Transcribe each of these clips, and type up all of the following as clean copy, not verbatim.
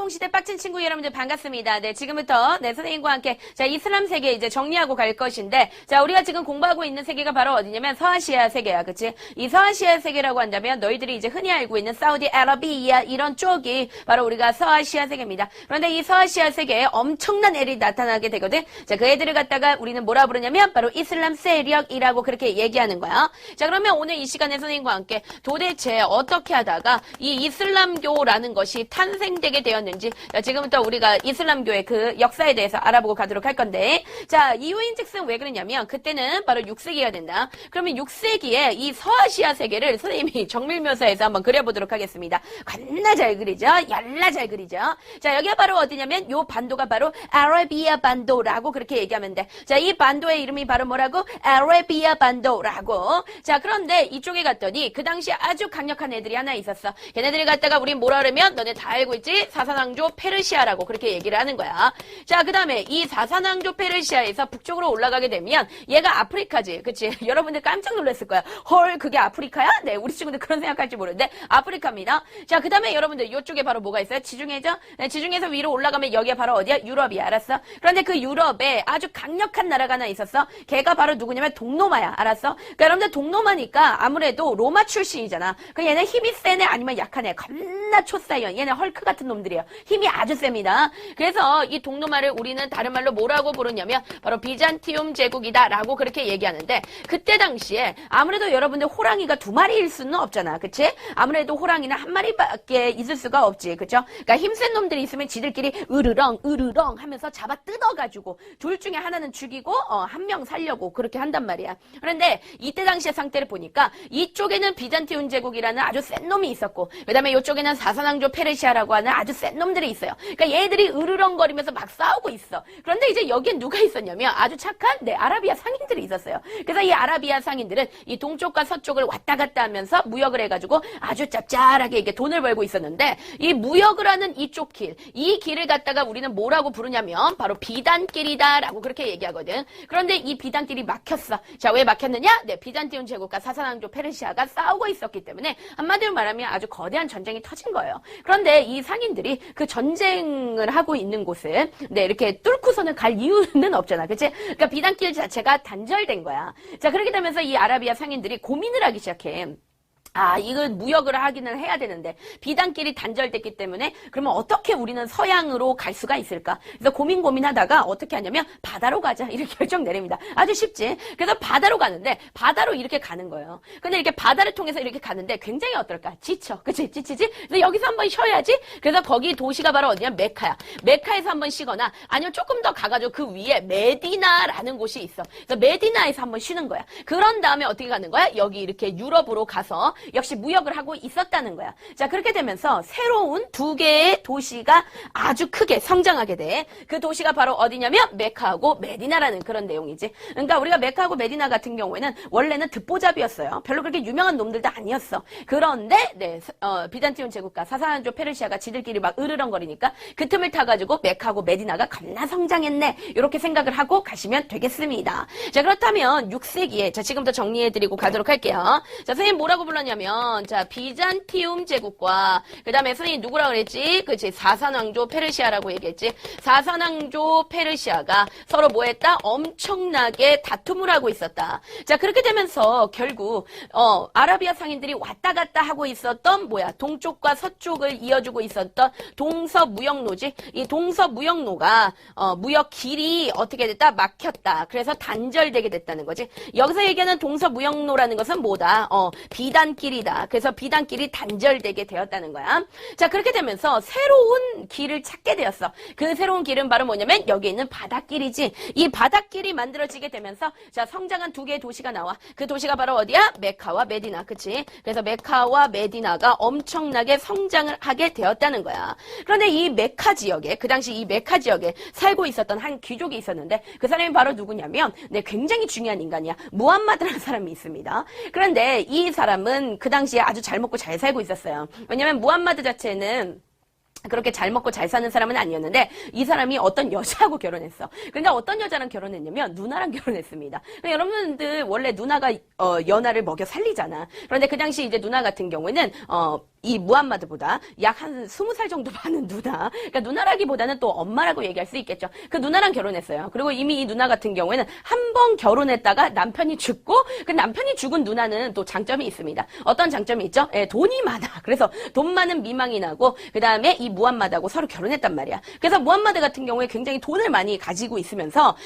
동시대 빡친 친구 여러분들 반갑습니다. 네, 지금부터 네, 선생님과 함께 자, 이슬람 세계 이제 정리하고 갈 것인데 자, 우리가 지금 공부하고 있는 세계가 바로 어디냐면 서아시아 세계야. 그치? 이 서아시아 세계라고 한다면 너희들이 이제 흔히 알고 있는 사우디아라비아 이런 쪽이 바로 우리가 서아시아 세계입니다. 그런데 이 서아시아 세계에 엄청난 애들이 나타나게 되거든. 자, 그 애들을 갖다가 우리는 뭐라 부르냐면 바로 이슬람 세력이라고 그렇게 얘기하는 거야. 자, 그러면 오늘 이 시간에 선생님과 함께 도대체 어떻게 하다가 이 이슬람교라는 것이 탄생되게 되었는지 자, 지금부터 우리가 이슬람교의 그 역사에 대해서 알아보고 가도록 할 건데 자, 이유인즉슨 왜 그러냐면 그때는 바로 6세기가 된다. 그러면 6세기에 이 서아시아 세계를 선생님이 정밀묘사해서 한번 그려보도록 하겠습니다. 겁나 잘 그리죠? 열나 잘 그리죠? 자, 여기가 바로 어디냐면 요 반도가 바로 아라비아 반도라고 그렇게 얘기하면 돼. 자, 이 반도의 이름이 바로 뭐라고? 아라비아 반도라고. 자, 그런데 이쪽에 갔더니 그 당시에 아주 강력한 애들이 하나 있었어. 걔네들이 갔다가 우린 뭐라 그러면 너네 다 알고 있지? 사산왕조 페르시아라고 그렇게 얘기를 하는 거야. 자, 그 다음에 이 사산왕조 페르시아에서 북쪽으로 올라가게 되면 얘가 아프리카지. 그치? 여러분들 깜짝 놀랐을 거야. 헐, 그게 아프리카야? 네, 우리 친구들 그런 생각할지 모르는데 아프리카입니다. 자, 그 다음에 여러분들 이쪽에 바로 뭐가 있어요? 지중해죠? 네, 지중해에서 위로 올라가면 여기가 바로 어디야? 유럽이야. 알았어? 그런데 그 유럽에 아주 강력한 나라가 하나 있었어. 걔가 바로 누구냐면 동로마야. 알았어? 그러니까 여러분들 동로마니까 아무래도 로마 출신이잖아. 그 얘네 힘이 센 애 아니면 약한 애. 겁나 초사이언. 얘네 헐크 같은 놈들이에요. 힘이 아주 셉니다. 그래서 이 동로마를 우리는 다른 말로 뭐라고 부르냐면 바로 비잔티움 제국이다라고 그렇게 얘기하는데 그때 당시에 아무래도 여러분들 호랑이가 두 마리일 수는 없잖아. 그치? 아무래도 호랑이는 한 마리밖에 있을 수가 없지. 그쵸? 그러니까 힘센 놈들이 있으면 지들끼리 으르렁 으르렁 하면서 잡아 뜯어가지고 둘 중에 하나는 죽이고 한 명 살려고 그렇게 한단 말이야. 그런데 이때 당시의 상태를 보니까 이쪽에는 비잔티움 제국이라는 아주 센 놈이 있었고 그 다음에 이쪽에는 사산왕조 페르시아라고 하는 아주 센 놈들이 있어요. 그러니까 얘들이 으르렁거리면서 막 싸우고 있어. 그런데 이제 여기엔 누가 있었냐면 아주 착한 아라비아 상인들이 있었어요. 그래서 이 아라비아 상인들은 이 동쪽과 서쪽을 왔다 갔다 하면서 무역을 해가지고 아주 짭짤하게 이게 돈을 벌고 있었는데 이 무역을 하는 이쪽 길, 이 길을 갖다가 우리는 뭐라고 부르냐면 바로 비단길이다라고 그렇게 얘기하거든. 그런데 이 비단길이 막혔어. 자, 왜 막혔느냐? 네, 비잔티움 제국과 사산왕조 페르시아가 싸우고 있었기 때문에 한마디로 말하면 아주 거대한 전쟁이 터진 거예요. 그런데 이 상인들이 그 전쟁을 하고 있는 곳을 네, 이렇게 뚫고서는 갈 이유는 없잖아. 그치? 그러니까 비단길 자체가 단절된 거야. 자, 그렇게 되면서 이 아라비아 상인들이 고민을 하기 시작해. 아, 이거 무역을 하기는 해야 되는데 비단길이 단절됐기 때문에 그러면 어떻게 우리는 서양으로 갈 수가 있을까? 그래서 고민하다가 어떻게 하냐면 바다로 가자 이렇게 결정 내립니다. 아주 쉽지? 그래서 바다로 가는데 바다로 이렇게 가는 거예요. 근데 이렇게 바다를 통해서 이렇게 가는데 굉장히 어떨까? 지쳐. 그치? 지치지? 그래서 여기서 한번 쉬어야지? 그래서 거기 도시가 바로 어디냐? 메카야. 메카에서 한번 쉬거나 아니면 조금 더 가가지고 그 위에 메디나라는 곳이 있어. 그래서 메디나에서 한번 쉬는 거야. 그런 다음에 어떻게 가는 거야? 여기 이렇게 유럽으로 가서 역시 무역을 하고 있었다는 거야. 자, 그렇게 되면서 새로운 두 개의 도시가 아주 크게 성장하게 돼. 그 도시가 바로 어디냐면 메카하고 메디나라는 그런 내용이지. 그러니까 우리가 메카하고 메디나 같은 경우에는 원래는 듣보잡이었어요. 별로 그렇게 유명한 놈들도 아니었어. 그런데 네, 비잔티움 제국과 사산왕조 페르시아가 지들끼리 막 으르렁거리니까 그 틈을 타가지고 메카하고 메디나가 겁나 성장했네. 이렇게 생각을 하고 가시면 되겠습니다. 자, 그렇다면 6세기에 자, 지금부터 정리해드리고 가도록 할게요. 자, 선생님 뭐라고 불렀냐면 자, 비잔티움 제국과 그 다음에 선생님이 누구라고 그랬지? 그치, 사산왕조 페르시아라고 얘기했지. 사산왕조 페르시아가 서로 뭐 했다? 엄청나게 다툼을 하고 있었다. 자, 그렇게 되면서 결국 아라비아 상인들이 왔다 갔다 하고 있었던 뭐야? 동쪽과 서쪽을 이어주고 있었던 동서무역로지. 이 동서무역로가 무역 길이 어떻게 됐다? 막혔다. 그래서 단절되게 됐다는 거지. 여기서 얘기하는 동서무역로라는 것은 뭐다? 비단길이다. 그래서 비단길이 단절되게 되었다는 거야. 자, 그렇게 되면서 새로운 길을 찾게 되었어. 그 새로운 길은 바로 뭐냐면 여기 있는 바닷길이지. 이 바닷길이 만들어지게 되면서 자, 성장한 두 개의 도시가 나와. 그 도시가 바로 어디야? 메카와 메디나. 그치? 그래서 메카와 메디나가 엄청나게 성장을 하게 되었다는 거야. 그런데 이 메카 지역에 그 당시 이 메카 지역에 살고 있었던 한 귀족이 있었는데 그 사람이 바로 누구냐면 네, 굉장히 중요한 인간이야. 무함마드라는 사람이 있습니다. 그런데 이 사람은 그 당시에 아주 잘 먹고 잘 살고 있었어요. 왜냐면 무함마드 자체는 그렇게 잘 먹고 잘 사는 사람은 아니었는데 이 사람이 어떤 여자하고 결혼했어. 그러니까 어떤 여자랑 결혼했냐면 누나랑 결혼했습니다. 그러니까 여러분들 원래 누나가 연하를 먹여 살리잖아. 그런데 그 당시 이제 누나 같은 경우에는 이 무함마드보다 약 한 20살 정도 많은 누나, 그러니까 누나라기보다는 또 엄마라고 얘기할 수 있겠죠. 그 누나랑 결혼했어요. 그리고 이미 이 누나 같은 경우에는 한 번 결혼했다가 남편이 죽고, 그 남편이 죽은 누나는 또 장점이 있습니다. 어떤 장점이 있죠? 예, 돈이 많아. 그래서 돈 많은 미망이 나고, 그 다음에 이 무함마드하고 서로 결혼했단 말이야. 그래서 무함마드 같은 경우에 굉장히 돈을 많이 가지고 있으면서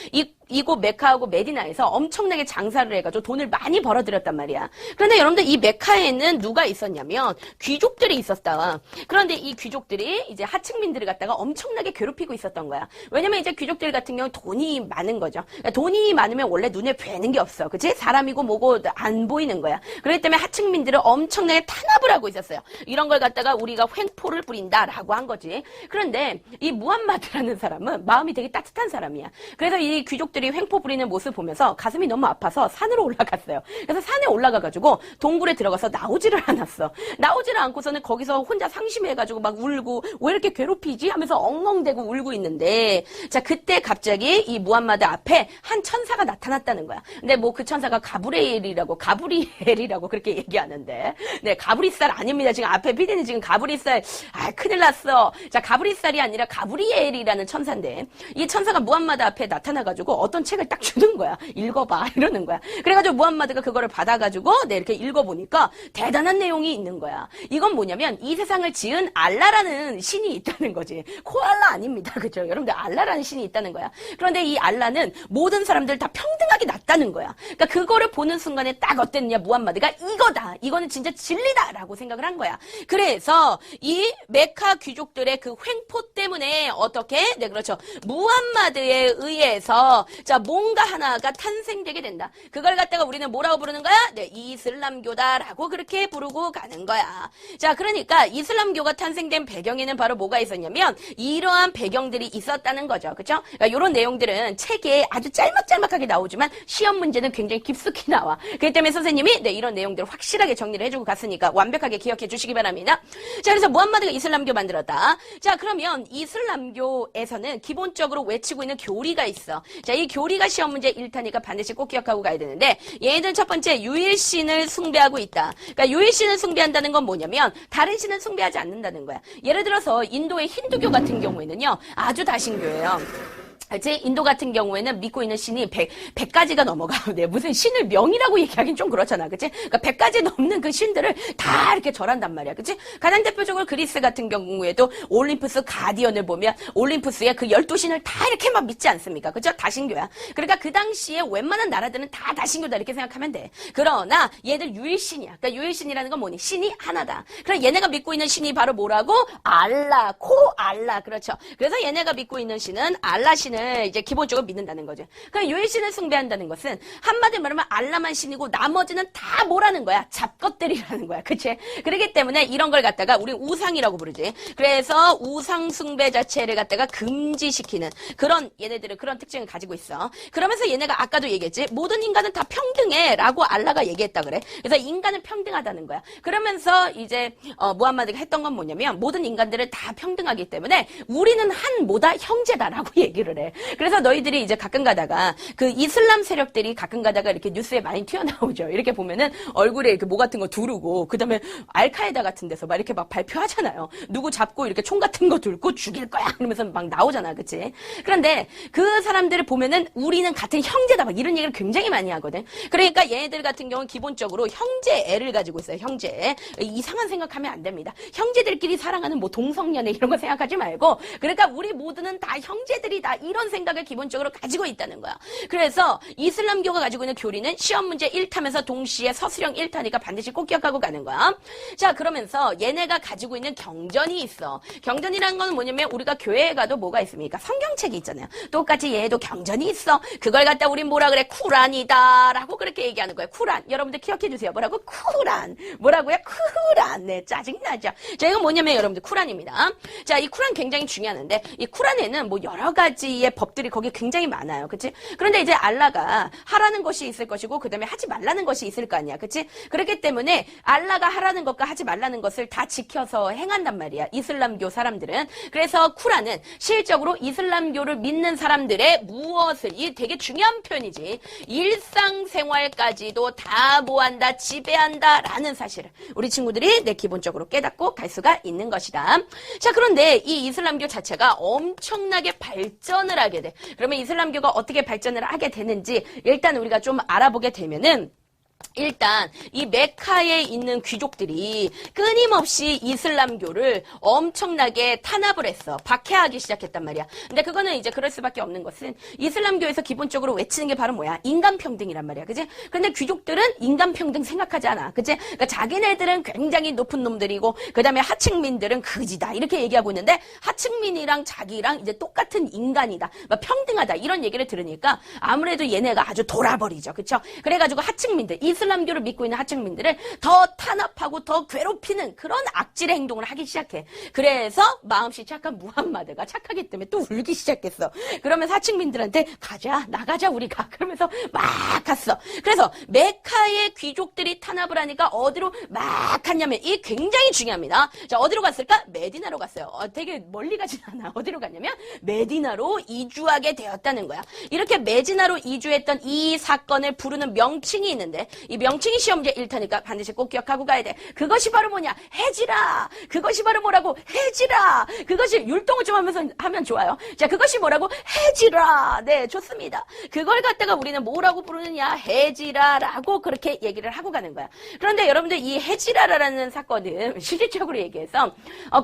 이곳 메카하고 메디나에서 엄청나게 장사를 해가지고 돈을 많이 벌어들였단 말이야. 그런데 여러분들 이 메카에는 누가 있었냐면 귀족들이 있었다. 그런데 이 귀족들이 이제 하층민들을 갖다가 엄청나게 괴롭히고 있었던 거야. 왜냐면 이제 귀족들 같은 경우 돈이 많은 거죠. 그러니까 돈이 많으면 원래 눈에 뵈는 게 없어. 그치? 사람이고 뭐고 안 보이는 거야. 그렇기 때문에 하층민들을 엄청나게 탄압을 하고 있었어요. 이런 걸 갖다가 우리가 횡포를 부린다라고 한 거지. 그런데 이 무함마드라는 사람은 마음이 되게 따뜻한 사람이야. 그래서 이 귀족들이 횡포 부리는 모습을 보면서 가슴이 너무 아파서 산으로 올라갔어요. 그래서 산에 올라가가지고 동굴에 들어가서 나오지를 않았어. 나오지를 않고서는 거기서 혼자 상심해가지고 막 울고 왜 이렇게 괴롭히지? 하면서 엉엉대고 울고 있는데, 자, 그때 갑자기 이 무함마드 앞에 한 천사가 나타났다는 거야. 근데 뭐 그 천사가 가브리엘이라고 그렇게 얘기하는데, 네, 가브리살 아닙니다. 지금 앞에 피디는 지금 가브리살, 큰일 났어. 자, 가브리살이 아니라 가브리엘이라는 천사인데, 이 천사가 무함마드 앞에 나타나가지고 어떤 책을 딱 주는 거야. 읽어봐. 이러는 거야. 그래가지고 무함마드가 그거를 받아가지고, 네, 이렇게 읽어보니까 대단한 내용이 있는 거야. 이건 뭐냐면 이 세상을 지은 알라라는 신이 있다는 거지. 코알라 아닙니다. 그죠? 여러분들 알라라는 신이 있다는 거야. 그런데 이 알라는 모든 사람들 다 평등하게 놨다는 거야. 그러니까 그거를 보는 순간에 딱 어땠냐, 무함마드가 이거다. 이거는 진짜 진리다라고 생각을 한 거야. 그래서 이 메카 귀족들의 그 횡포 때문에 어떻게? 네, 그렇죠. 무함마드에 의해서 자, 뭔가 하나가 탄생되게 된다. 그걸 갖다가 우리는 뭐라고 부르는 거야? 네, 이슬람교다라고 그렇게 부르고 가는 거야. 자, 그러니까 이슬람교가 탄생된 배경에는 바로 뭐가 있었냐면 이러한 배경들이 있었다는 거죠. 그렇죠? 그러니까 이런 내용들은 책에 아주 짤막짤막하게 나오지만 시험 문제는 굉장히 깊숙이 나와. 그렇기 때문에 선생님이 네, 이런 내용들을 확실하게 정리를 해주고 갔으니까 완벽하게 기억해 주시기 바랍니다. 자, 그래서 무함마드가 이슬람교 만들었다. 자, 그러면 이슬람교에서는 기본적으로 외치고 있는 교리가 있어. 자, 이 교리가 시험 문제 1타니까 반드시 꼭 기억하고 가야 되는데, 얘는 첫 번째 유일신을 숭배하고 있다. 그러니까 유일신을 숭배한다는 건 뭐냐면 다른 신을 숭배하지 않는다는 거야. 예를 들어서 인도의 힌두교 같은 경우에는요, 아주 다신교예요. 제 인도 같은 경우에는 믿고 있는 신이 100가지가 넘어가. 네, 무슨 신을 명이라고 얘기하긴 좀 그렇잖아. 그치? 그러니까 100가지 넘는 그 신들을 다 이렇게 절한단 말이야. 그치? 가장 대표적으로 그리스 같은 경우에도 올림푸스 가디언을 보면 올림푸스의 그 12신을 다 이렇게 막 믿지 않습니까? 그죠? 다신교야. 그러니까 그 당시에 웬만한 나라들은 다 다신교다 이렇게 생각하면 돼. 그러나 얘들 유일신이야. 그러니까 유일신이라는 건 뭐니? 신이 하나다. 그럼 얘네가 믿고 있는 신이 바로 뭐라고? 알라, 코알라. 그렇죠. 그래서 얘네가 믿고 있는 신은 알라 신을 이제 기본적으로 믿는다는 거죠. 그러니까 유일신을 숭배한다는 것은 한마디로 말하면 알라만 신이고 나머지는 다 뭐라는 거야? 잡것들이라는 거야. 그치? 그렇기 때문에 이런 걸 갖다가 우리 우상이라고 부르지. 그래서 우상 숭배 자체를 갖다가 금지시키는 그런 얘네들은 그런 특징을 가지고 있어. 그러면서 얘네가 아까도 얘기했지. 모든 인간은 다 평등해 라고 알라가 얘기했다 그래. 그래서 인간은 평등하다는 거야. 그러면서 이제 무함마드가 했던 건 뭐냐면 모든 인간들을 다 평등하기 때문에 우리는 한 모다 형제다라고 얘기를 해. 그래서 너희들이 이제 가끔 가다가 그 이슬람 세력들이 가끔 가다가 이렇게 뉴스에 많이 튀어나오죠. 이렇게 보면은 얼굴에 이렇게 뭐 같은 거 두르고 그다음에 알카에다 같은 데서 막 이렇게 막 발표하잖아요. 누구 잡고 이렇게 총 같은 거 들고 죽일 거야. 그러면서 막 나오잖아. 그치? 그런데 그 사람들을 보면은 우리는 같은 형제다. 막 이런 얘기를 굉장히 많이 하거든. 그러니까 얘네들 같은 경우는 기본적으로 형제애를 가지고 있어요. 형제. 이상한 생각하면 안 됩니다. 형제들끼리 사랑하는 뭐 동성연애 이런 거 생각하지 말고 그러니까 우리 모두는 다 형제들이다. 이런 생각을 기본적으로 가지고 있다는 거야. 그래서 이슬람교가 가지고 있는 교리는 시험 문제 1타면서 동시에 서술형 1타니까 반드시 꼭 기억하고 가는 거야. 자, 그러면서 얘네가 가지고 있는 경전이 있어. 경전이라는 건 뭐냐면 우리가 교회에 가도 뭐가 있습니까? 성경책이 있잖아요. 똑같이 얘도 경전이 있어. 그걸 갖다 우린 뭐라 그래? 쿠란이다 라고 그렇게 얘기하는 거예요. 쿠란. 여러분들 기억해 주세요. 뭐라고? 쿠란. 뭐라고요? 쿠란. 네, 짜증나죠. 자, 이건 뭐냐면 여러분들 쿠란입니다. 자, 이 쿠란 굉장히 중요한데 이 쿠란에는 뭐 여러 가지의 종류의 법들이 거기 굉장히 많아요. 그치? 그런데 이제 알라가 하라는 것이 있을 것이고, 그 다음에 하지 말라는 것이 있을 거 아니야. 그치? 그렇기 때문에 알라가 하라는 것과 하지 말라는 것을 다 지켜서 행한단 말이야. 이슬람교 사람들은. 그래서 쿠란은 실적으로 이슬람교를 믿는 사람들의 무엇을, 이 되게 중요한 표현이지. 일상생활까지도 다 뭐한다, 지배한다 라는 사실을 우리 친구들이 기본적으로 깨닫고 갈 수가 있는 것이다. 자, 그런데 이 이슬람교 자체가 엄청나게 발전을 하게 돼. 그러면 이슬람교가 어떻게 발전을 하게 되는지 일단 우리가 좀 알아보게 되면은, 일단 이 메카에 있는 귀족들이 끊임없이 이슬람교를 엄청나게 탄압을 했어. 박해하기 시작했단 말이야. 근데 그거는 이제 그럴 수밖에 없는 것은 이슬람교에서 기본적으로 외치는 게 바로 뭐야? 인간평등이란 말이야. 그치? 근데 귀족들은 인간평등 생각하지 않아. 그치? 그러니까 자기네들은 굉장히 높은 놈들이고, 그 다음에 하층민들은 그지다. 이렇게 얘기하고 있는데, 하층민이랑 자기랑 이제 똑같은 인간이다. 막 평등하다. 이런 얘기를 들으니까 아무래도 얘네가 아주 돌아버리죠. 그쵸? 그래가지고 하층민들, 이슬람교를 믿고 있는 하층민들을 더 탄압하고 더 괴롭히는 그런 악질의 행동을 하기 시작해. 그래서 마음씨 착한 무함마드가 착하기 때문에 또 울기 시작했어. 그러면 하층민들한테 가자, 나가자 우리가. 그러면서 막 갔어. 그래서 메카의 귀족들이 탄압을 하니까 어디로 막 갔냐면, 이 굉장히 중요합니다. 자, 어디로 갔을까? 메디나로 갔어요. 되게 멀리 가진 않아. 어디로 갔냐면 메디나로 이주하게 되었다는 거야. 이렇게 메디나로 이주했던 이 사건을 부르는 명칭이 있는데, 이 명칭이 시험 문제 1타니까 반드시 꼭 기억하고 가야 돼. 그것이 바로 뭐냐? 해지라. 그것이 바로 뭐라고? 해지라. 그것이, 율동을 좀 하면서 하면 좋아요. 자, 그것이 뭐라고? 해지라. 네, 좋습니다. 그걸 갖다가 우리는 뭐라고 부르느냐? 해지라라고 그렇게 얘기를 하고 가는 거야. 그런데 여러분들, 이 해지라라는 사건은 실질적으로 얘기해서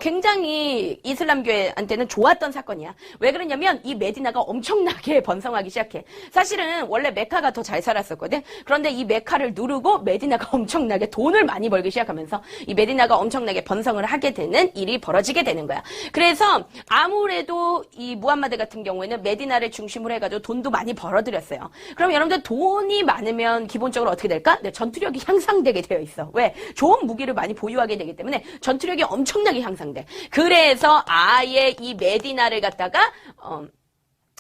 굉장히 이슬람교한테는 좋았던 사건이야. 왜 그러냐면 이 메디나가 엄청나게 번성하기 시작해. 사실은 원래 메카가 더 잘 살았었거든. 그런데 이 메카를 누르고 메디나가 엄청나게 돈을 많이 벌기 시작하면서 이 메디나가 엄청나게 번성을 하게 되는 일이 벌어지게 되는 거야. 그래서 아무래도 이 무함마드 같은 경우에는 메디나를 중심으로 해가지고 돈도 많이 벌어들였어요. 그럼 여러분들, 돈이 많으면 기본적으로 어떻게 될까? 네, 전투력이 향상되게 되어 있어. 왜? 좋은 무기를 많이 보유하게 되기 때문에 전투력이 엄청나게 향상돼. 그래서 아예 이 메디나를 갖다가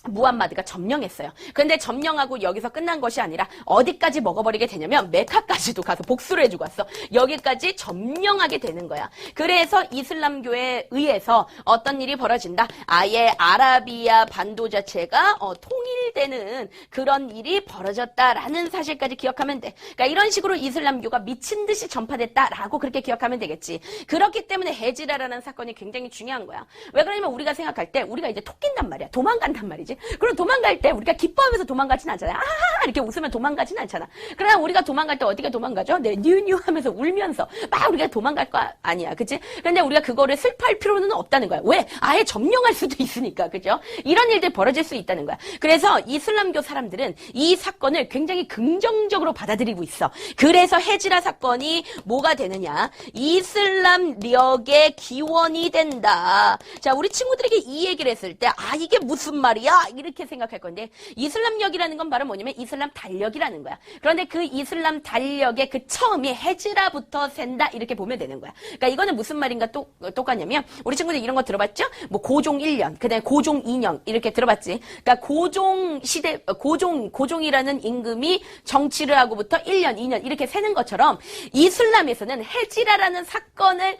무함마드가 점령했어요. 근데 점령하고 여기서 끝난 것이 아니라 어디까지 먹어버리게 되냐면 메카까지도 가서 복수를 해주고 왔어. 여기까지 점령하게 되는 거야. 그래서 이슬람교에 의해서 어떤 일이 벌어진다? 아예 아라비아 반도 자체가 통일되는 그런 일이 벌어졌다라는 사실까지 기억하면 돼. 그러니까 이런 식으로 이슬람교가 미친 듯이 전파됐다라고 그렇게 기억하면 되겠지. 그렇기 때문에 해지라라는 사건이 굉장히 중요한 거야. 왜 그러냐면 우리가 생각할 때 우리가 이제 토낀단 말이야. 도망간단 말이지. 그럼 도망갈 때 우리가 기뻐하면서 도망가진 않잖아요. 아하하 이렇게 웃으면 도망가진 않잖아. 그러나 우리가 도망갈 때 어디가 도망가죠? 네, 뉴뉴 하면서 울면서 막 우리가 도망갈 거 아니야. 그치? 근데 우리가 그거를 슬퍼할 필요는 없다는 거야. 왜? 아예 점령할 수도 있으니까. 그죠? 이런 일들이 벌어질 수 있다는 거야. 그래서 이슬람교 사람들은 이 사건을 굉장히 긍정적으로 받아들이고 있어. 그래서 해지라 사건이 뭐가 되느냐? 이슬람력의 기원이 된다. 자, 우리 친구들에게 이 얘기를 했을 때 이게 무슨 말이야? 이렇게 생각할 건데, 이슬람력이라는 건 바로 뭐냐면 이슬람 달력이라는 거야. 그런데 그 이슬람 달력의 그 처음이 해지라부터 센다 이렇게 보면 되는 거야. 그러니까 이거는 무슨 말인가 똑같냐면, 우리 친구들 이런 거 들어봤죠? 뭐 고종 1년, 그다음에 고종 2년 이렇게 들어봤지. 그러니까 고종 시대, 고종이라는 임금이 정치를 하고부터 1년, 2년 이렇게 세는 것처럼 이슬람에서는 해지라라는 사건을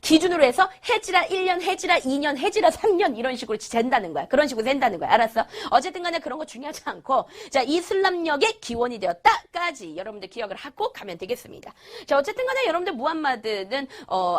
기준으로 해서 해지라 1년, 해지라 2년, 해지라 3년 이런 식으로 잰다는 거야. 그런 식으로 센다는 거야. 알았어? 어쨌든 간에 그런 거 중요하지 않고, 자, 이슬람력의 기원이 되었다까지 여러분들 기억을 하고 가면 되겠습니다. 자, 어쨌든 간에 여러분들 무함마드는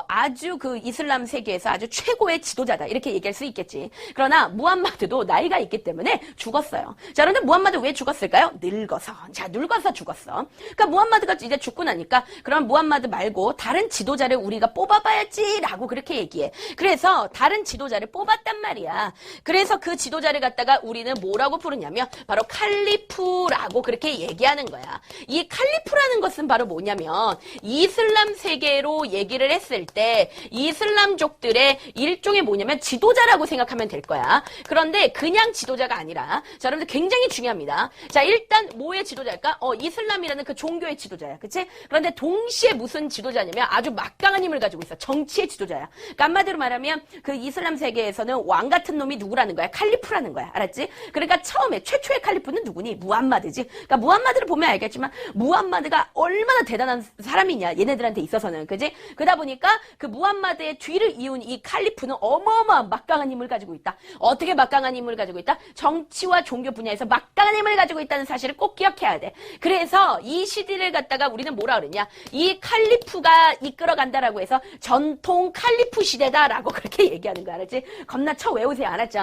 아주 그 이슬람 세계에서 아주 최고의 지도자다 이렇게 얘기할 수 있겠지. 그러나 무함마드도 나이가 있기 때문에 죽었어요. 자, 그런데 무함마드 왜 죽었을까요? 늙어서. 자, 늙어서 죽었어. 그러니까 무함마드가 이제 죽고 나니까 그럼 무함마드 말고 다른 지도자를 우리가 뽑아봐야지라고 그렇게 얘기해. 그래서 다른 지도자를 뽑았단 말이야. 그래서 그 지도자를 갖다가 우리는 뭐라고 부르냐면 바로 칼리프라고 그렇게 얘기하는 거야. 이 칼리프라는 것은 바로 뭐냐면 이슬람 세계로 얘기를 했을 때 이슬람족들의 일종의 뭐냐면 지도자라고 생각하면 될 거야. 그런데 그냥 지도자가 아니라, 자, 여러분들 굉장히 중요합니다. 자, 일단 뭐의 지도자일까? 이슬람이라는 그 종교의 지도자야. 그치? 그런데 동시에 무슨 지도자냐면 아주 막강한 힘을 가지고 있어. 정치의 지도자야. 그러니까 한마디로 말하면 그 이슬람 세계에서는 왕 같은 놈이 누구라는 거야? 칼리프라는 거야. 알았지? 그러니까 처음에 최초의 칼리프는 누구니? 무함마드지. 그러니까 무함마드를 보면 알겠지만 무함마드가 얼마나 대단한 사람이냐. 얘네들한테 있어서는. 그지? 그러다 보니까 그 무함마드의 뒤를 이은 이 칼리프는 어마어마한 막강한 힘을 가지고 있다. 어떻게 막강한 힘을 가지고 있다? 정치와 종교 분야에서 막강한 힘을 가지고 있다는 사실을 꼭 기억해야 돼. 그래서 이 시대를 갖다가 우리는 뭐라 그러냐? 이 칼리프가 이끌어간다라고 해서 전통 칼리프 시대다라고 그렇게 얘기하는 거 알았지? 겁나 쳐 외우세요. 알았죠?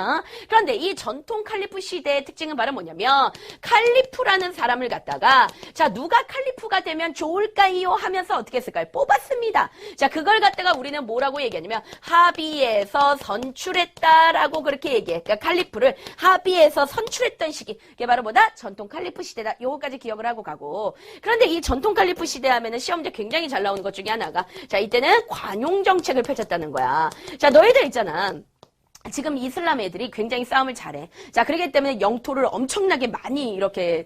그런데 이 전통 칼리프 시대의 특징은 바로 뭐냐면 칼리프라는 사람을 갖다가 자 누가 칼리프가 되면 좋을까요? 하면서 어떻게 했을까요? 뽑았습니다. 자 그걸 갖다가 우리는 뭐라고 얘기하냐면 합의에서 선출했다라고 그렇게 얘기해. 그러니까 칼리프를 합의에서 선출했던 시기. 이게 바로 뭐다? 전통 칼리프 시대다. 요거까지 기억을 하고 가고. 그런데 이 전통 칼리프 시대 하면은 시험 문제 굉장히 잘 나오는 것 중에 하나가 자 이때는 관용 정책을 펼쳤다는 거야. 자 너희들 있잖아. 지금 이슬람 애들이 굉장히 싸움을 잘해. 자, 그렇기 때문에 영토를 엄청나게 많이 이렇게,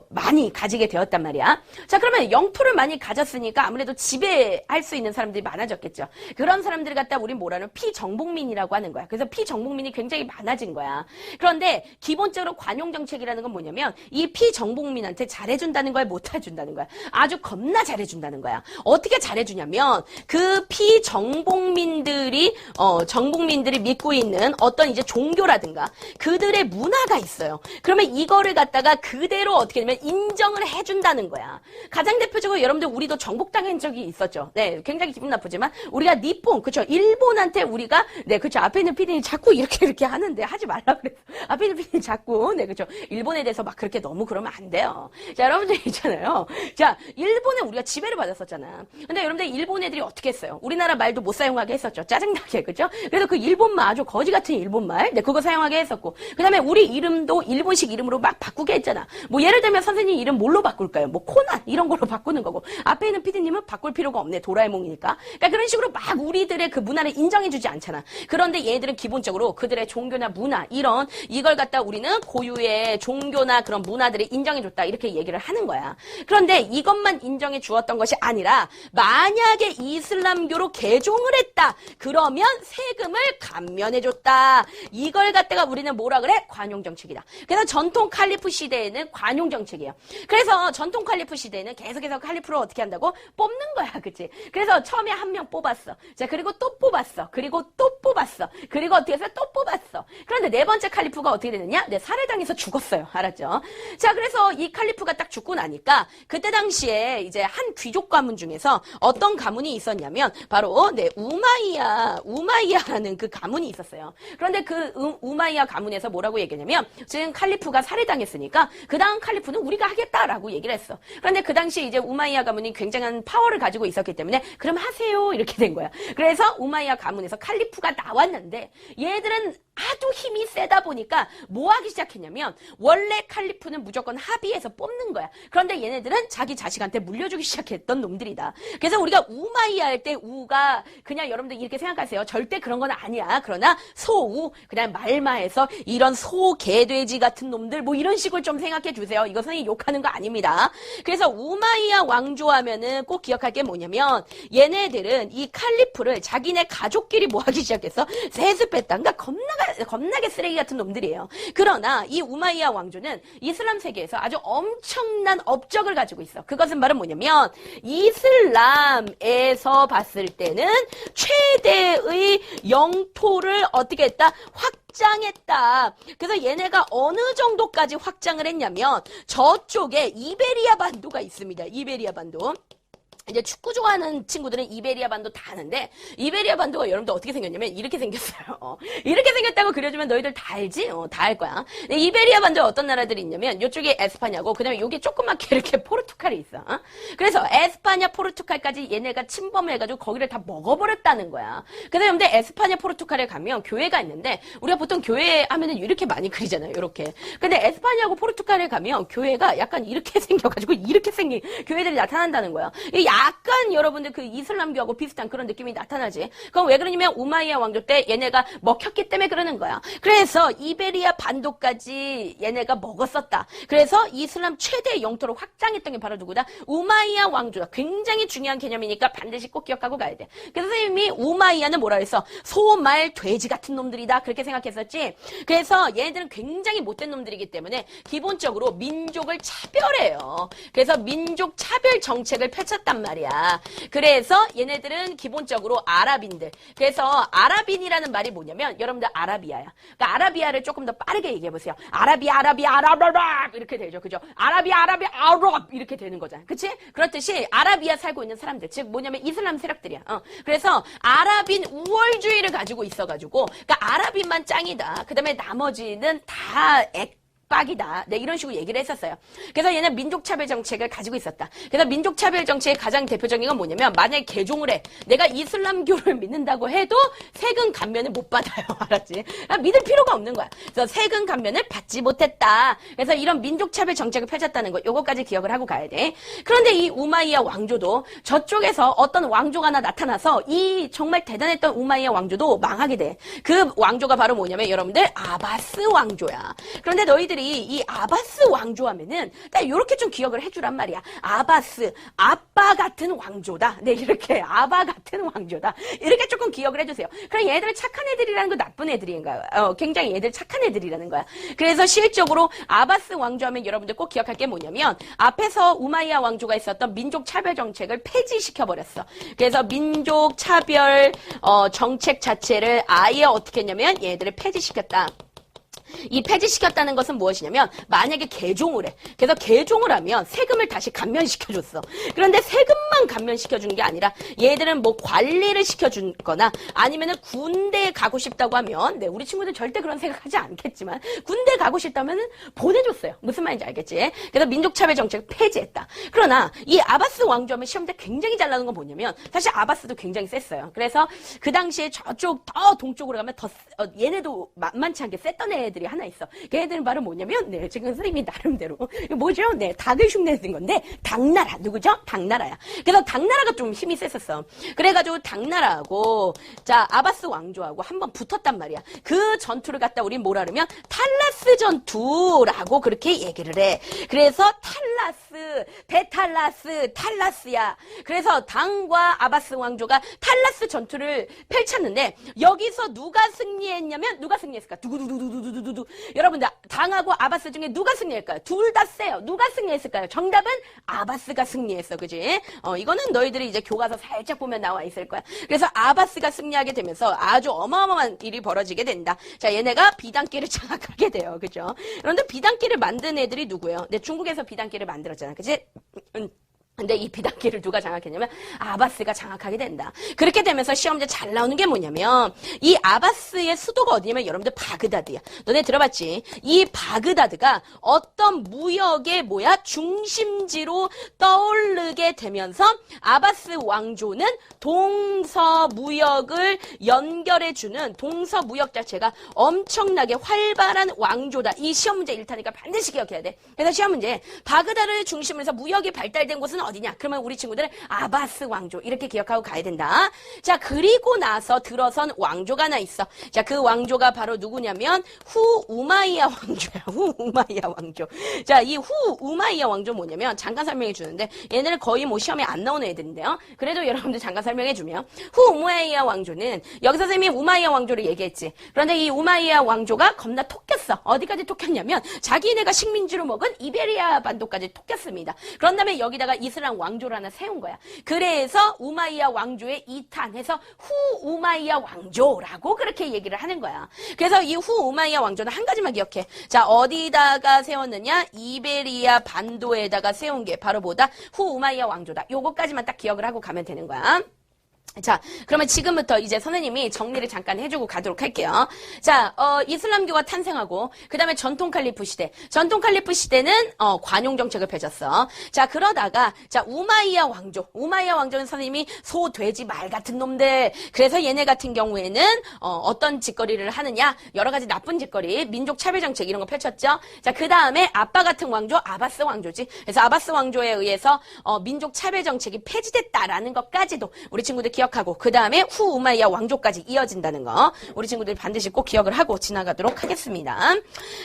많이 가지게 되었단 말이야. 자, 그러면 영토를 많이 가졌으니까 아무래도 지배할 수 있는 사람들이 많아졌겠죠. 그런 사람들을 갖다 우리 뭐라는 피정복민이라고 하는 거야. 그래서 피정복민이 굉장히 많아진 거야. 그런데 기본적으로 관용정책이라는 건 뭐냐면 이 피정복민한테 잘해준다는 거야, 못해준다는 거야. 아주 겁나 잘해준다는 거야. 어떻게 잘해주냐면 그 피정복민들이, 정복민들이 믿고 있는 어떤 이제 종교라든가 그들의 문화가 있어요. 그러면 이거를 갖다가 그대로 어떻게 되면 인정을 해준다는 거야. 가장 대표적으로 여러분들 우리도 정복당한 적이 있었죠. 네, 굉장히 기분 나쁘지만 우리가 니폰, 그쵸? 일본한테 우리가 네, 그쵸? 앞에 있는 PD님 자꾸 이렇게 하는데 하지 말라 그래서 앞에 있는 PD님 자꾸 네, 그쵸? 일본에 대해서 막 그렇게 너무 그러면 안 돼요. 자, 여러분들 있잖아요. 자, 일본에 우리가 지배를 받았었잖아. 근데 여러분들 일본 애들이 어떻게 했어요? 우리나라 말도 못 사용하게 했었죠. 짜증나게, 그죠? 그래서 그 일본말 아주 거지 같은 일본말, 네, 그거 사용하게 했었고, 그 다음에 우리 이름도 일본식 이름으로 막 바꾸게 했잖아. 뭐, 예를 들면 선생님 이름 뭘로 바꿀까요? 뭐, 코난, 이런 걸로 바꾸는 거고, 앞에 있는 PD님은 바꿀 필요가 없네. 도라에몽이니까. 그러니까 그런 식으로 막 우리들의 그 문화를 인정해주지 않잖아. 그런데 얘들은 기본적으로 그들의 종교나 문화, 이걸 갖다 우리는 고유의 종교나 그런 문화들을 인정해줬다. 이렇게 얘기를 하는 거야. 그런데 이것만 인정해 주었던 것이 아니라, 만약에 이슬람교로 개종을 했다. 그러면 세금을 감면해 줬다. 이걸 갖다가 우리는 뭐라 그래? 관용정책이다. 그래서 전통 칼리프 시대에는 관용정책이에요. 그래서 전통 칼리프 시대에는 계속해서 칼리프를 어떻게 한다고? 뽑는 거야. 그치? 그래서 처음에 한 명 뽑았어. 자, 그리고 또 뽑았어. 그리고 또 뽑았어. 그리고 어떻게 해서 또 뽑았어. 그런데 네 번째 칼리프가 어떻게 되느냐? 네, 살해당해서 죽었어요. 알았죠? 자, 그래서 이 칼리프가 딱 죽고 나니까 그때 당시에 이제 한 귀족 가문 중에서 어떤 가문이 있었냐면 바로 네, 우마이야라는 그 가문이 있었어요. 그런데 그 우마이야 가문에서 뭐라고 얘기하냐면 지금 칼리프가 살해당했으니까 그 다음 칼리프는 우리가 하겠다라고 얘기를 했어. 그런데 그 당시 이제 우마이야 가문이 굉장한 파워를 가지고 있었기 때문에 그럼 하세요 이렇게 된 거야. 그래서 우마이야 가문에서 칼리프가 나왔는데 얘들은 하도 힘이 세다 보니까 뭐 하기 시작했냐면 원래 칼리프는 무조건 합의해서 뽑는 거야. 그런데 얘네들은 자기 자식한테 물려주기 시작했던 놈들이다. 그래서 우리가 우마이야 할 때 우가 그냥 여러분들 이렇게 생각하세요. 절대 그런 건 아니야. 그러나 소우 그냥 말마에서 이런 소 개돼지 같은 놈들 뭐 이런 식으로 좀 생각해 주세요. 이것은 욕하는 거 아닙니다. 그래서 우마이야 왕조하면은 꼭 기억할 게 뭐냐면 얘네들은 이 칼리프를 자기네 가족끼리 뭐 하기 시작했어? 세습했다. 그러니까 겁나게 쓰레기 같은 놈들이에요. 그러나 이 우마이야 왕조는 이슬람 세계에서 아주 엄청난 업적을 가지고 있어. 그것은 바로 뭐냐면 이슬람에서 봤을 때는 최대의 영토를 어떻게 했다? 확장했다. 그래서 얘네가 어느 정도까지 확장을 했냐면 저쪽에 이베리아 반도가 있습니다. 이베리아 반도. 이제 축구 좋아하는 친구들은 이베리아 반도 다 아는데 이베리아 반도가 여러분들 어떻게 생겼냐면 이렇게 생겼어요. 이렇게 생겼다고 그려주면 너희들 다 알지? 다 알 거야. 근데 이베리아 반도에 어떤 나라들이 있냐면 이쪽에 에스파냐고 그다음에 여기 조그맣게 이렇게 포르투갈이 있어. 그래서 에스파냐 포르투갈까지 얘네가 침범을 해가지고 거기를 다 먹어버렸다는 거야. 그다음에 여러분들 에스파냐 포르투갈에 가면 교회가 있는데 우리가 보통 교회 하면은 이렇게 많이 그리잖아요. 이렇게. 근데 에스파냐하고 포르투갈에 가면 교회가 약간 이렇게 생겨가지고 이렇게 생긴 교회들이 나타난다는 거야. 이 약간 여러분들 그 이슬람교하고 비슷한 그런 느낌이 나타나지. 그건 왜 그러냐면 우마이야 왕조 때 얘네가 먹혔기 때문에 그러는 거야. 그래서 이베리아 반도까지 얘네가 먹었었다. 그래서 이슬람 최대의 영토를 확장했던 게 바로 누구다? 우마이야 왕조다. 굉장히 중요한 개념이니까 반드시 꼭 기억하고 가야 돼. 그래서 선생님이 우마이야는 뭐라 그랬어? 소, 말, 돼지 같은 놈들이다. 그렇게 생각했었지. 그래서 얘네들은 굉장히 못된 놈들이기 때문에 기본적으로 민족을 차별해요. 그래서 민족 차별 정책을 펼쳤단 말이야. 그래서 얘네들은 기본적으로 아랍인들. 그래서 아랍인이라는 말이 뭐냐면 여러분들 아라비아야. 그러니까 아라비아를 조금 더 빠르게 얘기해 보세요. 아라비아 이렇게 되죠. 그죠? 아라비아 아랍 이렇게 되는 거잖아. 그치? 그렇듯이 아라비아 살고 있는 사람들. 즉 뭐냐면 이슬람 세력들이야. 그래서 아랍인 우월주의를 가지고 있어가지고 그러니까 아랍인만 짱이다. 그 다음에 나머지는 다 빡이다. 네, 이런 식으로 얘기를 했었어요. 그래서 얘는 민족차별 정책을 가지고 있었다. 그래서 민족차별 정책의 가장 대표적인 건 뭐냐면 만약에 개종을 해. 내가 이슬람교를 믿는다고 해도 세금 감면을 못 받아요. 알았지? 믿을 필요가 없는 거야. 그래서 세금 감면을 받지 못했다. 그래서 이런 민족차별 정책을 펼쳤다는 거 요거까지 기억을 하고 가야 돼. 그런데 이 우마이야 왕조도 저쪽에서 어떤 왕조가 하나 나타나서 이 정말 대단했던 우마이야 왕조도 망하게 돼. 그 왕조가 바로 뭐냐면 여러분들 아바스 왕조야. 그런데 너희들이 이 아바스 왕조 하면은 딱 이렇게 좀 기억을 해주란 말이야. 아바스, 아빠 같은 왕조다. 네, 이렇게 아바 같은 왕조다. 이렇게 조금 기억을 해주세요. 그럼 얘들 착한 애들이라는 거 나쁜 애들인가요? 굉장히 얘들 착한 애들이라는 거야. 그래서 실적으로 아바스 왕조 하면 여러분들 꼭 기억할 게 뭐냐면 앞에서 우마이야 왕조가 있었던 민족 차별 정책을 폐지시켜 버렸어. 그래서 민족 차별 정책 자체를 아예 어떻게 했냐면 얘들을 폐지시켰다. 이 폐지시켰다는 것은 무엇이냐면 만약에 개종을 해. 그래서 개종을 하면 세금을 다시 감면시켜줬어. 그런데 세금만 감면시켜주는 게 아니라 얘들은 뭐 관리를 시켜준 거나 아니면은 군대에 가고 싶다고 하면 네, 우리 친구들 절대 그런 생각하지 않겠지만 군대 가고 싶다면은 보내줬어요. 무슨 말인지 알겠지? 그래서 민족차별 정책을 폐지했다. 그러나 이 아바스 왕조하면 시험 때 굉장히 잘 나오는 건 뭐냐면 사실 아바스도 굉장히 셌어요. 그래서 그 당시에 저쪽 더 동쪽으로 가면 더 얘네도 만만치 않게 셌던 애들이 하나 있어. 걔네들은 바로 뭐냐면, 네, 지금 선생님이 나름대로. 이거 뭐죠? 네, 닭을 흉내낸 건데, 당나라. 누구죠? 당나라야. 그래서 당나라가 좀 힘이 셌었어. 그래가지고 당나라하고, 자, 아바스 왕조하고 한번 붙었단 말이야. 그 전투를 갖다 우린 뭐라 그러면, 탈라스 전투라고 그렇게 얘기를 해. 그래서 탈라스, 대탈라스, 탈라스야. 그래서 당과 아바스 왕조가 탈라스 전투를 펼쳤는데, 여기서 누가 승리했냐면, 누가 승리했을까? 두구두구두구두구두구. 여러분들 당하고 아바스 중에 누가 승리할까요? 둘 다 세요. 누가 승리했을까요? 정답은 아바스가 승리했어. 그지? 이거는 너희들이 이제 교과서 살짝 보면 나와 있을 거야. 그래서 아바스가 승리하게 되면서 아주 어마어마한 일이 벌어지게 된다. 자, 얘네가 비단길을 장악하게 돼요. 그죠? 그런데 비단길을 만든 애들이 누구예요? 네, 중국에서 비단길을 만들었잖아. 그지? 근데 이 비단길을 누가 장악했냐면 아바스가 장악하게 된다. 그렇게 되면서 시험제 잘 나오는 게 뭐냐면 이 아바스의 수도가 어디냐면 여러분들 바그다드야. 너네 들어봤지? 이 바그다드가 어떤 무역의 중심지로 떠오르게 되면서 아바스 왕조는 동서무역을 연결해주는 동서무역 자체가 엄청나게 활발한 왕조다. 이 시험 문제 1타니까 반드시 기억해야 돼. 그래서 시험 문제 바그다드를 중심으로 해서 무역이 발달된 곳은 어디냐? 그러면 우리 친구들은 아바스 왕조 이렇게 기억하고 가야 된다. 자, 그리고 나서 들어선 왕조가 하나 있어. 자, 그 왕조가 바로 누구냐면 후우마이야 왕조야. 후우마이야 왕조. 자, 이 후우마이야 왕조 뭐냐면 잠깐 설명해 주는데 얘네는 거의 뭐 시험에 안 나오는 애들인데요. 그래도 여러분들 잠깐 설명해 주면 후우마이야 왕조는 여기서 선생님이 우마이야 왕조를 얘기했지. 그런데 이 우마이야 왕조가 겁나 토꼈어. 어디까지 토꼈냐면 자기네가 식민지로 먹은 이베리아 반도까지 토꼈습니다. 그런 다음에 여기다가 이슬람 왕조를 하나 세운 거야. 그래서 우마이야 왕조에 이탄해서 후우마이야 왕조라고 그렇게 얘기를 하는 거야. 그래서 이 후우마이야 왕조는 한 가지만 기억해. 자, 어디다가 세웠느냐? 이베리아 반도에다가 세운 게 바로 뭐다? 후우마이야 왕조다. 요거까지만 딱 기억을 하고 가면 되는 거야. 자, 그러면 지금부터 이제 선생님이 정리를 잠깐 해주고 가도록 할게요. 자, 이슬람교가 탄생하고, 그 다음에 전통 칼리프 시대. 전통 칼리프 시대는, 관용 정책을 펼쳤어. 자, 그러다가, 자, 우마이야 왕조. 우마이야 왕조는 선생님이 소, 돼지, 말 같은 놈들. 그래서 얘네 같은 경우에는, 어떤 짓거리를 하느냐. 여러 가지 나쁜 짓거리, 민족 차별 정책 이런 거 펼쳤죠. 자, 그 다음에 아빠 같은 왕조, 아바스 왕조지. 그래서 아바스 왕조에 의해서, 민족 차별 정책이 폐지됐다라는 것까지도 우리 친구들 기억하고 그 다음에 후 우마이야 왕조까지 이어진다는 거 우리 친구들 반드시 꼭 기억을 하고 지나가도록 하겠습니다.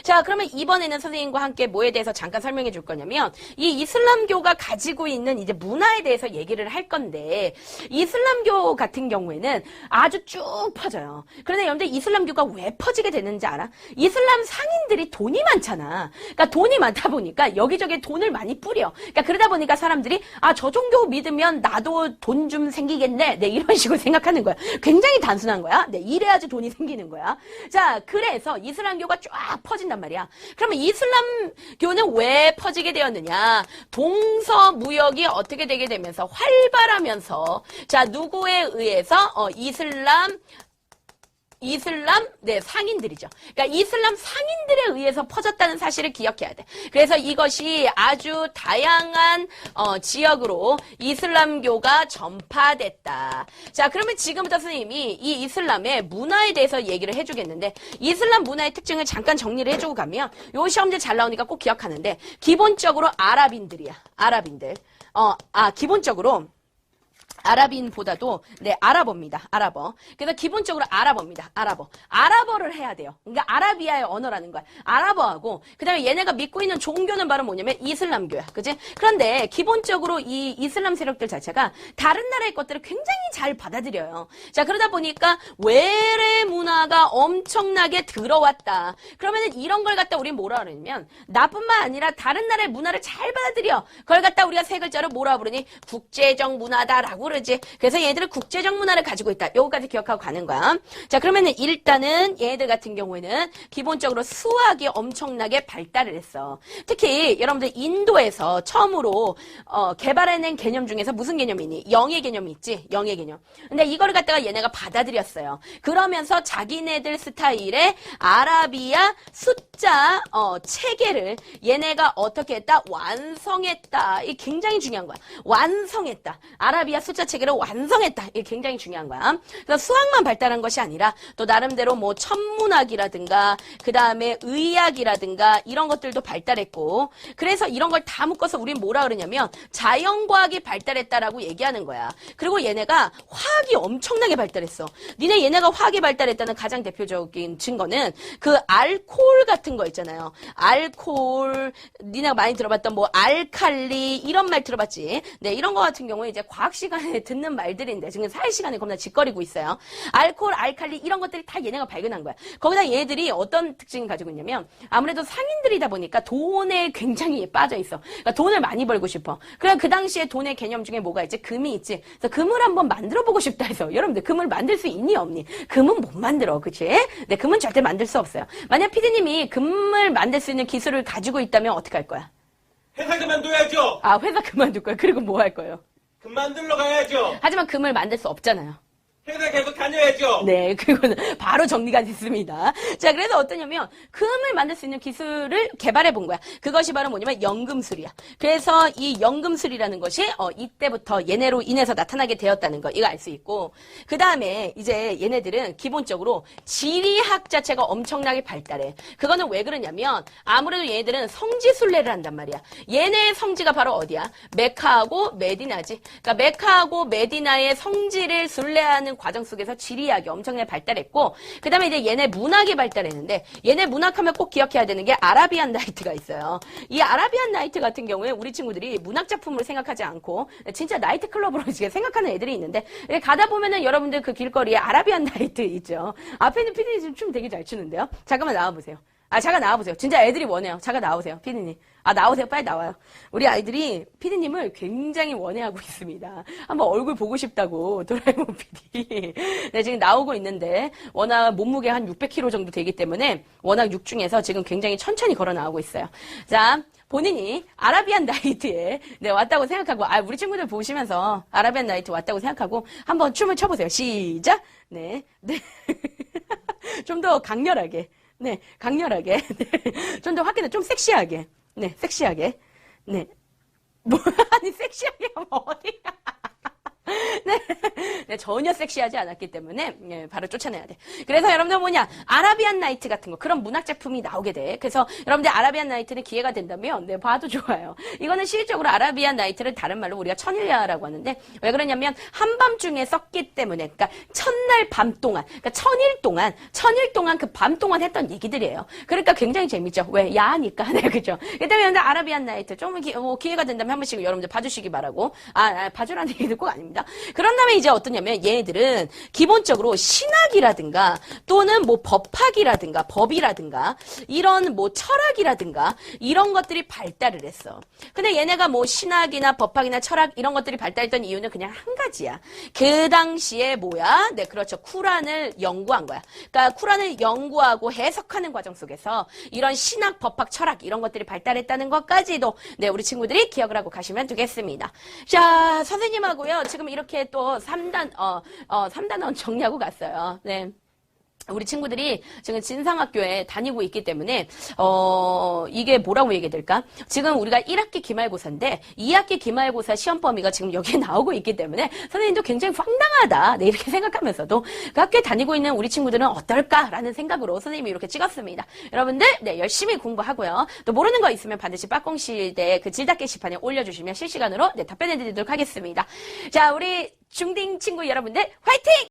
자, 그러면 이번에는 선생님과 함께 뭐에 대해서 잠깐 설명해 줄 거냐면 이 이슬람교가 가지고 있는 이제 문화에 대해서 얘기를 할 건데 이슬람교 같은 경우에는 아주 쭉 퍼져요. 그런데 여러분들 이슬람교가 왜 퍼지게 되는지 알아? 이슬람 상인들이 돈이 많잖아. 그러니까 돈이 많다 보니까 여기저기 돈을 많이 뿌려. 그러니까 그러다 보니까 사람들이 아, 저 종교 믿으면 나도 돈 좀 생기겠네. 네, 이런 식으로 생각하는 거야. 굉장히 단순한 거야. 네, 이래야지 돈이 생기는 거야. 자, 그래서 이슬람교가 쫙 퍼진단 말이야. 그러면 이슬람교는 왜 퍼지게 되었느냐? 동서무역이 어떻게 되게 되면서 활발하면서 자, 누구에 의해서 이슬람 상인들이죠. 그러니까 이슬람 상인들에 의해서 퍼졌다는 사실을 기억해야 돼. 그래서 이것이 아주 다양한 지역으로 이슬람교가 전파됐다. 자, 그러면 지금부터 선생님이 이 이슬람의 문화에 대해서 얘기를 해주겠는데 이슬람 문화의 특징을 잠깐 정리를 해주고 가면 요 시험들 잘 나오니까 꼭 기억하는데 기본적으로 아랍인들이야. 아랍인들. 기본적으로 아랍인보다도 아랍어입니다. 아랍어. 그래서 기본적으로 아랍어입니다. 아랍어. 아랍어를 해야 돼요. 그러니까 아라비아의 언어라는 거야. 아랍어하고 그다음에 얘네가 믿고 있는 종교는 바로 뭐냐면 이슬람교야. 그지? 그런데 기본적으로 이 이슬람 세력들 자체가 다른 나라의 것들을 굉장히 잘 받아들여요. 자, 그러다 보니까 외래 문화가 엄청나게 들어왔다. 그러면은 이런 걸 갖다 우리 뭐라 그러냐면 나뿐만 아니라 다른 나라의 문화를 잘 받아들여. 그걸 갖다 우리가 세 글자로 뭐라 부르니? 국제적 문화다라고 그러지. 그래서 얘들은 국제적 문화를 가지고 있다. 요거까지 기억하고 가는 거야. 자, 그러면은 일단은 얘들 같은 경우에는 기본적으로 수학이 엄청나게 발달을 했어. 특히 여러분들 인도에서 처음으로 개발해낸 개념 중에서 무슨 개념이 있니? 영의 개념이 있지. 영의 개념. 근데 이거를 갖다가 얘네가 받아들였어요. 그러면서 자기네들 스타일의 아라비아 숫자 체계를 얘네가 어떻게 했다? 완성했다. 이게 굉장히 중요한 거야. 완성했다. 아라비아 숫자 체계를 완성했다. 이게 굉장히 중요한 거야. 그래서 수학만 발달한 것이 아니라 또 나름대로 뭐 천문학이라든가 그 다음에 의학이라든가 이런 것들도 발달했고 그래서 이런 걸 다 묶어서 우린 뭐라 그러냐면 자연과학이 발달했다라고 얘기하는 거야. 그리고 얘네가 화학이 엄청나게 발달했어. 니네 얘네가 화학이 발달했다는 가장 대표적인 증거는 그 알코올 같은 거 있잖아요. 알코올 니네가 많이 들어봤던 뭐 알칼리 이런 말 들어봤지. 네, 이런 거 같은 경우에 이제 과학 시간에 듣는 말들인데 지금 사회 시간에 겁나 짓거리고 있어요. 알코올, 알칼리 이런 것들이 다 얘네가 발견한 거야. 거기다 얘들이 어떤 특징을 가지고 있냐면 아무래도 상인들이다 보니까 돈에 굉장히 빠져 있어. 그러니까 돈을 많이 벌고 싶어. 그래 그 당시에 돈의 개념 중에 뭐가 있지? 금이 있지. 그래서 금을 한번 만들어 보고 싶다 해서 여러분들 금을 만들 수 있니 없니? 금은 못 만들어. 그치? 네, 금은 절대 만들 수 없어요. 만약 피디님이 금을 만들 수 있는 기술을 가지고 있다면 어떻게 할 거야? 회사 그만둬야죠. 아, 회사 그만둘 거야. 그리고 뭐 할 거예요? 금 만들러 가야죠. 하지만 금을 만들 수 없잖아요. 회사 계속 다녀야죠. 네, 그거는 바로 정리가 됐습니다. 자, 그래서 어떠냐면 금을 만들 수 있는 기술을 개발해 본 거야. 그것이 바로 뭐냐면 연금술이야. 그래서 이 연금술이라는 것이 이때부터 얘네로 인해서 나타나게 되었다는 거 이거 알 수 있고 그 다음에 이제 얘네들은 기본적으로 지리학 자체가 엄청나게 발달해. 그거는 왜 그러냐면 아무래도 얘네들은 성지 순례를 한단 말이야. 얘네의 성지가 바로 어디야? 메카하고 메디나지. 그러니까 메카하고 메디나의 성지를 순례하는 과정 속에서 지리학이 엄청나게 발달했고 그 다음에 이제 얘네 문학이 발달했는데 얘네 문학하면 꼭 기억해야 되는 게 아라비안 나이트가 있어요. 이 아라비안 나이트 같은 경우에 우리 친구들이 문학 작품으로 생각하지 않고 진짜 나이트 클럽으로 생각하는 애들이 있는데 가다 보면은 여러분들 그 길거리에 아라비안 나이트 있죠. 앞에 있는 피디님 춤 되게 잘 추는데요. 잠깐만 나와보세요. 잠깐 나와보세요. 진짜 애들이 원해요. 잠깐 나오세요. 피디님. 나오세요. 빨리 나와요. 우리 아이들이 피디님을 굉장히 원해하고 있습니다. 한번 얼굴 보고 싶다고, 도라에몽 피디. 네, 지금 나오고 있는데, 워낙 몸무게 한 600kg 정도 되기 때문에, 워낙 육중에서 지금 굉장히 천천히 걸어 나오고 있어요. 자, 본인이 아라비안 나이트에 네, 왔다고 생각하고, 우리 친구들 보시면서 아라비안 나이트 왔다고 생각하고, 한번 춤을 춰보세요. 시작! 네, 네. 좀 더 강렬하게. 네, 강렬하게. 네. 좀 더 확인해, 좀 섹시하게. 네, 섹시하게. 네. 아니, 섹시하게 하면 어디야. 네, 전혀 섹시하지 않았기 때문에 예, 바로 쫓아내야 돼. 그래서 여러분들 뭐냐, 아라비안 나이트 같은 거, 그런 문학 작품이 나오게 돼. 그래서 여러분들 아라비안 나이트는 기회가 된다면 네, 봐도 좋아요. 이거는 실질적으로 아라비안 나이트를 다른 말로 우리가 천일야라고 하는데, 왜 그러냐면 한밤중에 썼기 때문에, 그러니까 첫날 밤 동안, 그러니까 천일 동안 그 밤 동안 했던 얘기들이에요. 그러니까 굉장히 재밌죠. 왜? 야하니까. 네, 그죠. 그다음에 여러분들 아라비안 나이트 좀 기회가 된다면 한 번씩 여러분들 봐주시기 바라고. 봐주라는 얘기는 꼭 아닙니다. 그런 다음에 이제 어떠냐면 얘들은 기본적으로 신학이라든가 또는 뭐 법학이라든가 법이라든가 이런 뭐 철학이라든가 이런 것들이 발달을 했어. 근데 얘네가 뭐 신학이나 법학이나 철학 이런 것들이 발달했던 이유는 그냥 한 가지야. 그 당시에 뭐야? 네, 그렇죠. 쿠란을 연구한 거야. 그러니까 쿠란을 연구하고 해석하는 과정 속에서 이런 신학, 법학, 철학 이런 것들이 발달했다는 것까지도 네, 우리 친구들이 기억을 하고 가시면 되겠습니다. 자, 선생님하고요. 지금 이렇게 또 3단원 정리하고 갔어요. 네. 우리 친구들이 지금 진상학교에 다니고 있기 때문에 이게 뭐라고 얘기해야 될까? 지금 우리가 1학기 기말고사인데 2학기 기말고사 시험 범위가 지금 여기에 나오고 있기 때문에 선생님도 굉장히 황당하다. 네, 이렇게 생각하면서도 그 학교에 다니고 있는 우리 친구들은 어떨까라는 생각으로 선생님이 이렇게 찍었습니다. 여러분들 네, 열심히 공부하고요. 또 모르는 거 있으면 반드시 빠꽁시대 그 질답 게시판에 올려주시면 실시간으로 네, 답변해 드리도록 하겠습니다. 자, 우리 중딩 친구 여러분들 화이팅!